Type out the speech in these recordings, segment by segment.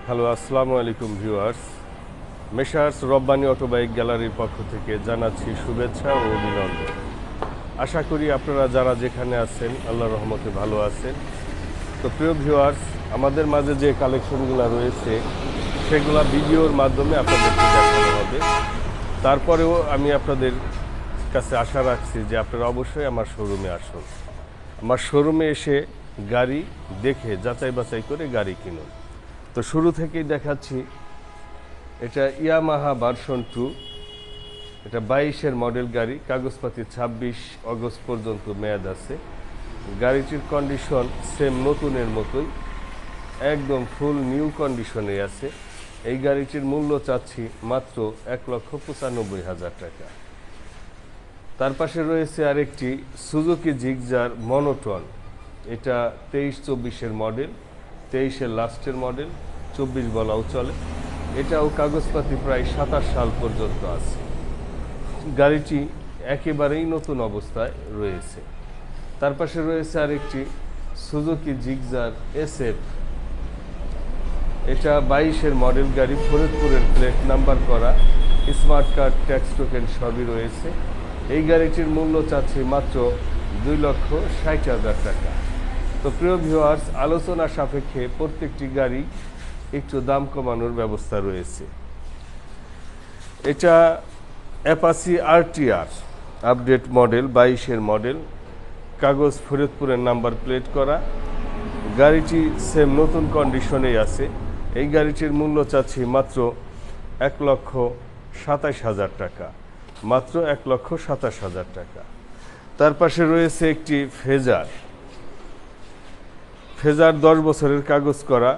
Hello, আসসালামু আলাইকুম viewers. Messrs Rabbani autobike গ্যালারির পক্ষ থেকে জানাচ্ছি শুভেচ্ছা ও অভিনন্দন। আশা করি আপনারা যারা যেখানে আছেন আল্লাহর রহমতে ভালো আছেন। তো প্রিয় ভিউয়ার্স, আমাদের মাঝে যে কালেকশনগুলো রয়েছে সেগুলো ভিডিওর মাধ্যমে আপনাদেরকে দেখানো হবে। তারপরেও আমি আপনাদের কাছে আশা রাখছি যে আপনারা অবশ্যই আমার শোরুমে আসুন। আমার শোরুমে এসে গাড়ি দেখে যাচাই বাছাই করে গাড়ি কিনুন। তো শুরু থেকেই দেখাচ্ছি, এটা ইয়ামাহা ভার্সন 2, এটা 22-এর মডেল গাড়ি, কাগজপাতি 26 অগস্ট পর্যন্ত মেয়াদ আছে। গাড়িটির কন্ডিশন সেম নতুনের মতোই, একদম ফুল নিউ কন্ডিশনে আছে। এই গাড়িটির মূল্য চাচ্ছি মাত্র 1,95,000 টাকা। তার পাশে রয়েছে আরেকটি সুজুকি জিগজার মনোটন, এটা 23-24-এর মডেল, 23-এর লাস্টের মডেল, 24 বলাও চলে। এটাও কাগজপাতি প্রায় 27 সাল পর্যন্ত আছে। গাড়িটি একেবারেই নতুন অবস্থায় রয়েছে। তার পাশে রয়েছে আরেকটি সুজুকি জিগজার SF, এটা 22-এর মডেল গাড়ি, ফরিদপুরের প্লেট নাম্বার করা, স্মার্ট কার্ড, ট্যাক্স টোকেন সবই রয়েছে। এই গাড়িটির মূল্য চাচ্ছি মাত্র 2,60,000 টাকা। তো প্রিয় ভিউয়ার্স, আলোচনা সাপেক্ষে প্রত্যেকটি গাড়ি একটু দাম কমানোর ব্যবস্থা রয়েছে। এটা অ্যাপাচি RTR আপডেট মডেল, 22-এর মডেল, কাগজ ফরিদপুরের নাম্বার প্লেট করা। গাড়িটি সেম নতুন কন্ডিশনেই আছে। এই গাড়িটির মূল্য চাচ্ছি মাত্র 1,27,000 টাকা, মাত্র 1,27,000 টাকা। তার পাশে রয়েছে একটি ফেজার 10 বছরের কাগজ করা।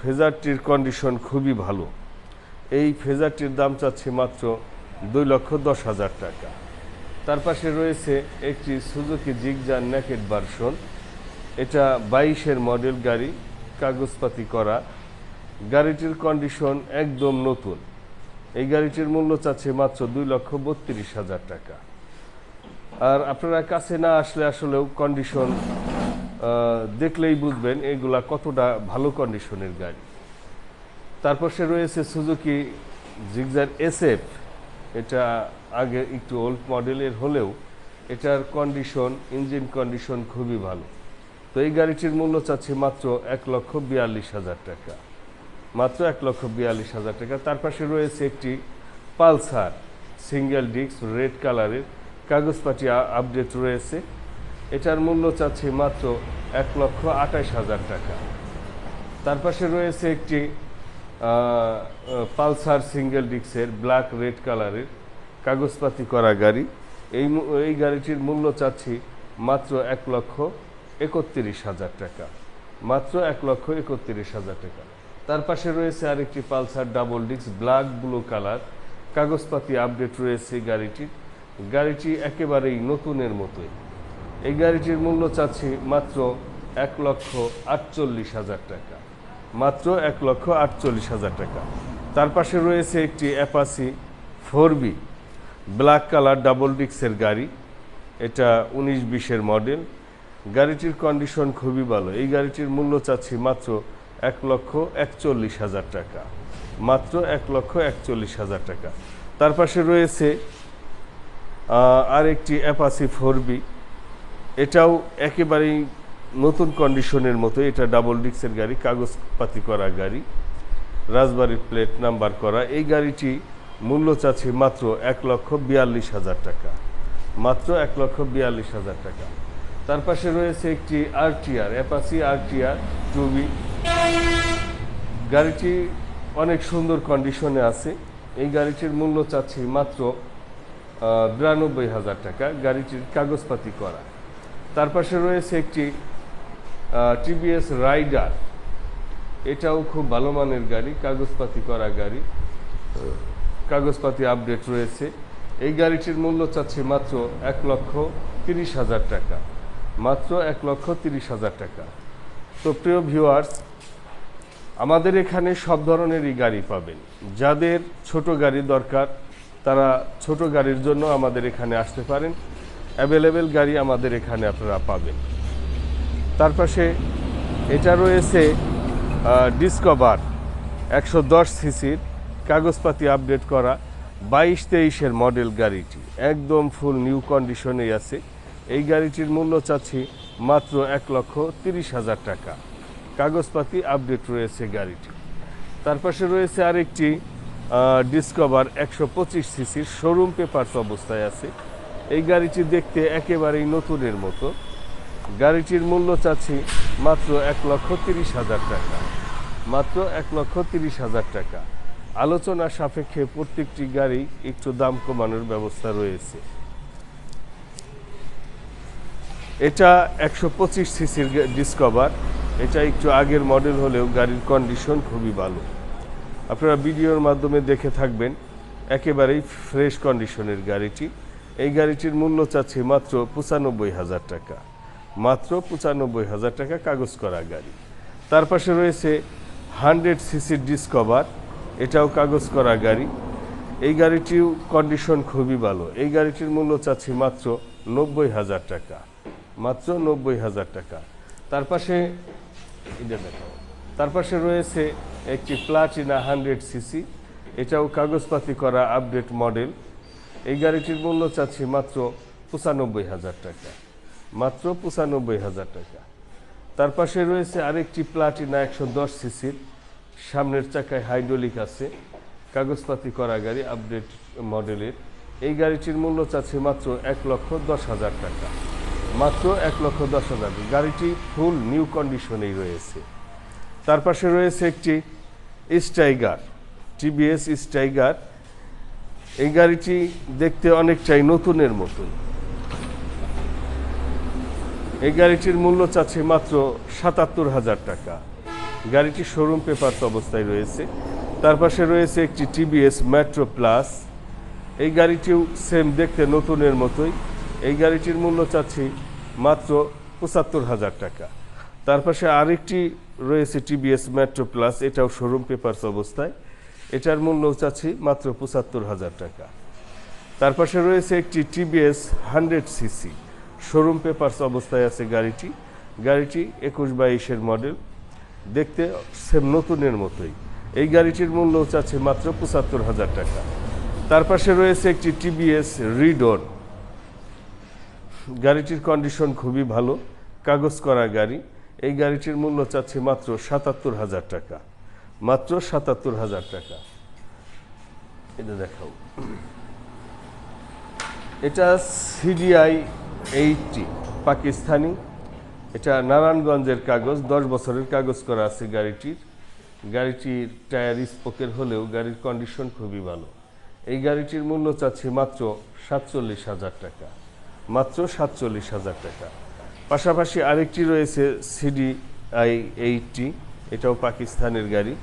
ফেজারটির কন্ডিশন খুবই ভালো। এই ফেজারটির দাম চাচ্ছি মাত্র 2,10,000 টাকা। তার পাশে রয়েছে একটি সুজুকি জিগজার নেকেড ভার্সন, এটা 22-এর মডেল গাড়ি, কাগজপাতি করা। গাড়িটির কন্ডিশন একদম নতুন। এই গাড়িটির মূল্য চাচ্ছে মাত্র 2,32,000 টাকা। আর আপনারা কাছে না আসলে আসলেও কন্ডিশন দেখলেই বুঝবেন এগুলা কতটা ভালো কন্ডিশনের গাড়ি। তারপর সে রয়েছে সুজুকি জিগজার SF, এটা আগে একটু ওল্ড মডেলের হলেও এটার কন্ডিশন, ইঞ্জিন কন্ডিশন খুবই ভালো। তো এই গাড়িটির মূল্য চাচ্ছি মাত্র 1,42,000 টাকা, মাত্র 1,42,000 টাকা। তার পাশে রয়েছে একটি পালসার সিঙ্গেল ডিস্ক রেড কালারের, কাগজপাতি আপডেট রয়েছে। এটার মূল্য চাচ্ছি মাত্র 1,28,000 টাকা। তার পাশে রয়েছে একটি পালসার সিঙ্গেল ডিস্কের ব্ল্যাক রেড কালারের, কাগজপাতি করা গাড়ি। এই গাড়িটির মূল্য চাচ্ছি মাত্র 1,31,000 টাকা, মাত্র 1,31,000 টাকা। তার পাশে রয়েছে আরেকটি Pulsar double disc black blue colour, কাগজপাতি আপডেট রয়েছে গাড়িটি একেবারেই নতুনের মতোই। এই গাড়িটির মূল্য চাচ্ছি মাত্র 1,48,000 টাকা, মাত্র 1,48,000 টাকা। তার পাশে রয়েছে একটি Apache 4B black colour double ডিস্কের গাড়ি, এটা 19-20-এর মডেল। গাড়িটির কন্ডিশন খুবই ভালো। এই গাড়িটির মূল্য চাচ্ছি মাত্র 1,41,000 টাকা, মাত্র 1,41,000 টাকা। তার পাশে রয়েছে আরেকটি অ্যাপাচি 4B, এটাও একেবারেই নতুন কন্ডিশনের মতো। এটা ডাবল ডিস্কের গাড়ি, কাগজপাতি করা গাড়ি, রাজবাড়ির প্লেট নাম্বার করা। এই গাড়িটি মূল্য চাচ্ছি মাত্র 1,42,000 টাকা, মাত্র 1,42,000 টাকা। তার পাশে রয়েছে একটি RTR অ্যাপাচি RTR 2B, গাড়িটি অনেক সুন্দর কন্ডিশনে আছে। এই গাড়িটির মূল্য চাচ্ছি মাত্র 92,000 টাকা, গাড়িটির কাগজপাতি করা। তার পাশে রয়েছে একটি TVS রাইডার, এটাও খুব ভালো মানের গাড়ি, কাগজপাতি করা গাড়ি, কাগজপাতি আপডেট রয়েছে। এই গাড়িটির মূল্য চাচ্ছি মাত্র 1,30,000 টাকা, মাত্র 1,30,000 টাকা। তো প্রিয় ভিউয়ার্স, আমাদের এখানে সব ধরনেরই গাড়ি পাবেন। যাদের ছোট গাড়ি দরকার তারা ছোট গাড়ির জন্য আমাদের এখানে আসতে পারেন। অ্যাভেলেবেল গাড়ি আমাদের এখানে আপনারা পাবেন। তার পাশে এটা রয়েছে ডিসকভার 110 সিসির কাগজপাতি আপডেট করা 22-23-এর মডেল গাড়িটি একদম ফুল নিউ কন্ডিশনেই আছে। এই গাড়িটির মূল্য চাচ্ছি মাত্র 1,30,000 টাকা। কাগজপাতি আপডেট রয়েছে গাড়িটি। তার পাশে রয়েছে আরেকটি ডিসকভার 125 সিসির শোরুম পেপারস অবস্থায় আছে। এই গাড়িটি দেখতে একেবারেই নতুনের মতো। গাড়িটির মূল্য চাচ্ছি মাত্র 1,30,000 টাকা। মাত্র 1,30,000 টাকা। আলোচনা সাপেক্ষে প্রত্যেকটি গাড়ি একটু দাম কমানোর ব্যবস্থা রয়েছে। এটা 125 সিসির ডিসকভার। এটা একটু আগের মডেল হলেও গাড়ির কন্ডিশন খুবই ভালো। আপনারা ভিডিওর মাধ্যমে দেখে থাকবেন, একেবারেই ফ্রেশ কন্ডিশনের গাড়িটি। এই গাড়িটির মূল্য চাচ্ছি মাত্র 95,000 টাকা। মাত্র 95,000 টাকা কাগজ করা গাড়ি। তার পাশে রয়েছে 100 সিসির ডিসকভার। এটাও কাগজ করা গাড়ি। এই গাড়িটিও কন্ডিশন খুবই ভালো। এই গাড়িটির মূল্য চাচ্ছি মাত্র 90,000 টাকা। মাত্র 90,000 টাকা। তার পাশে তার পাশে রয়েছে একটি প্লাটিনা 100 সিসি। এটাও কাগজপাতি করা আপডেট মডেল। এই গাড়িটির মূল্য চাচ্ছি মাত্র 95,000 টাকা। মাত্র 95,000 টাকা। তার পাশে রয়েছে আরেকটি প্লাটিনা 110 সিসির, সামনের চাকায় হাইড্রোলিক আছে, কাগজপাতি করা গাড়ি আপডেট মডেলের। এই গাড়িটির মূল্য চাচ্ছি মাত্র 1,10,000 টাকা। মাত্র 1,10,000। গাড়িটি ফুল নিউ কন্ডিশনেই রয়েছে। তার পাশে রয়েছে একটি স্টাইগার, টিভিএস স্টাইগার। এই গাড়িটি দেখতে অনেকটাই নতুনের মতন। এই গাড়িটির মূল্য চাচ্ছে মাত্র 77,000 টাকা। গাড়িটি শোরুম পেপারস অবস্থায় রয়েছে। তার পাশে রয়েছে একটি টিভিএস মেট্রো প্লাস। এই গাড়িটিও সেম দেখতে নতুনের মতোই। এই গাড়িটির মূল্য চাচ্ছি মাত্র 75,000 টাকা। তার পাশে আরেকটি রয়েছে টিভিএস মেট্রো প্লাস। এটাও শোরুম পেপারস অবস্থায়। এটার মূল্য চাচ্ছি মাত্র 75,000 টাকা। তার পাশে রয়েছে একটি টিভিএস 100 সিসি, শোরুম পেপারস অবস্থায় আছে গাড়িটি। গাড়িটি 21-22-এর মডেল, দেখতে সেম নতুনের মতোই। এই গাড়িটির মূল্য চাচ্ছে মাত্র 75,000 টাকা। তার পাশে রয়েছে একটি টিভিএস রিডন। গাড়িটির কন্ডিশন খুবই ভালো, কাগজ করা গাড়ি। এই গাড়িটির মূল্য চাচ্ছে মাত্র 77,000 টাকা। মাত্র 77,000 টাকা। এটা দেখাও, এটা সিডিআই 80 পাকিস্তানি। এটা নারায়ণগঞ্জের কাগজ, 10 বছরের কাগজ করা আছে গাড়িটির। গাড়িটির টায়ার স্পোকের হলেও গাড়ির কন্ডিশন খুবই ভালো। এই গাড়িটির মূল্য চাচ্ছি মাত্র 47,000 টাকা। মাত্র 47,000 টাকা। পাশাপাশি আরেকটি রয়েছে সিডিআই 80, এটাও পাকিস্তানের গাড়ি।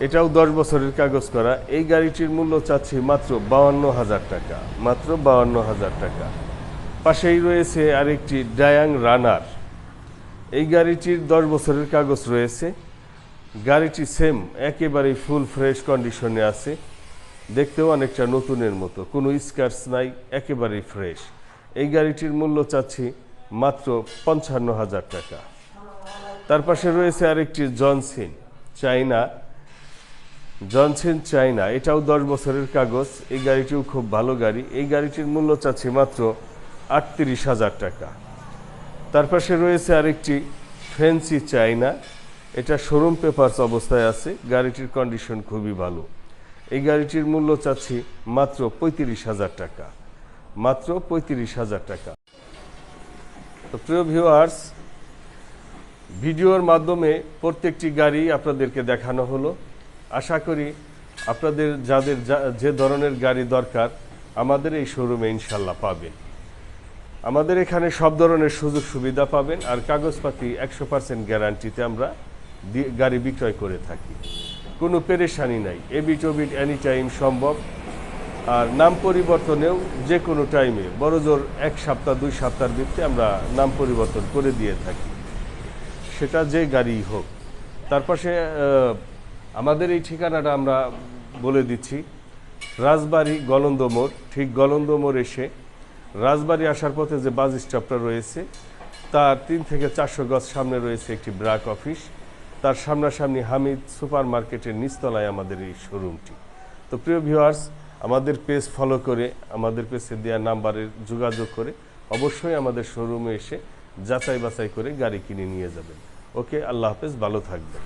এটাও 10 বছরের কাগজ করা। এই গাড়িটির মূল্য চাচ্ছি মাত্র 52,000 টাকা। মাত্র 52,000 টাকা। পাশেই রয়েছে আরেকটি ডায়াং রানার। এই গাড়িটির 10 বছরের কাগজ রয়েছে। গাড়িটি সেম একেবারেই ফুল ফ্রেশ কন্ডিশনে আছে, দেখতেও অনেকটা নতুনের মতো, কোনো স্ক্র্যাচ নাই, একেবারেই ফ্রেশ। এই গাড়িটির মূল্য চাচ্ছি মাত্র 55,000 টাকা। তার পাশে রয়েছে আরেকটি জনসন চায়না। এটাও 10 বছরের কাগজ। এই গাড়িটিও খুব ভালো গাড়ি। এই গাড়িটির মূল্য চাচ্ছি মাত্র 38,000 টাকা। তার পাশে রয়েছে আরেকটি ফ্যান্সি চায়না। এটা শোরুম পেপারস অবস্থায় আছে। গাড়িটির কন্ডিশন খুবই ভালো। এই গাড়িটির মূল্য চাচ্ছি মাত্র 35,000 টাকা। মাত্র 35,000 টাকা। তো প্রিয় ভিউয়ার্স, ভিডিওর মাধ্যমে প্রত্যেকটি গাড়ি আপনাদেরকে দেখানো হলো। আশা করি আপনাদের যাদের যে ধরনের গাড়ি দরকার আমাদের এই শোরুমে ইনশাল্লাহ পাবেন। আমাদের এখানে সব ধরনের সুযোগ সুবিধা পাবেন, আর কাগজপাতি 100% গ্যারান্টিতে আমরা গাড়ি বিক্রয় করে থাকি। কোনো পেরেশানি নাই, এবিট ওবিট এনি টাইম সম্ভব। আর নাম পরিবর্তনেও যে কোনো টাইমে, বড়জোর 1 সপ্তাহ 2 সপ্তাহের ভিতরে আমরা নাম পরিবর্তন করে দিয়ে থাকি, সেটা যে গাড়িই হোক। তার পাশে আমাদের এই ঠিকানাটা আমরা বলে দিচ্ছি, রাজবাড়ী গলন্দ মোড়। ঠিক গলন্দ মোড় এসে রাজবাড়ী আসার পথে যে বাস স্টপটা রয়েছে তার 3 থেকে 400 গজ সামনে রয়েছে একটি ব্রাক অফিস। তার সামনাসামনি হামিদ সুপার মার্কেটের নিচতলায় আমাদের এই শোরুমটি। তো প্রিয় ভিউয়ার্স, আমাদের পেজ ফলো করে আমাদের পেজে দেওয়া নাম্বারে যোগাযোগ করে অবশ্যই আমাদের শোরুমে এসে যাচাই বাছাই করে গাড়ি কিনে নিয়ে যাবেন। ওকে, আল্লাহ হাফেজ, ভালো থাকবেন।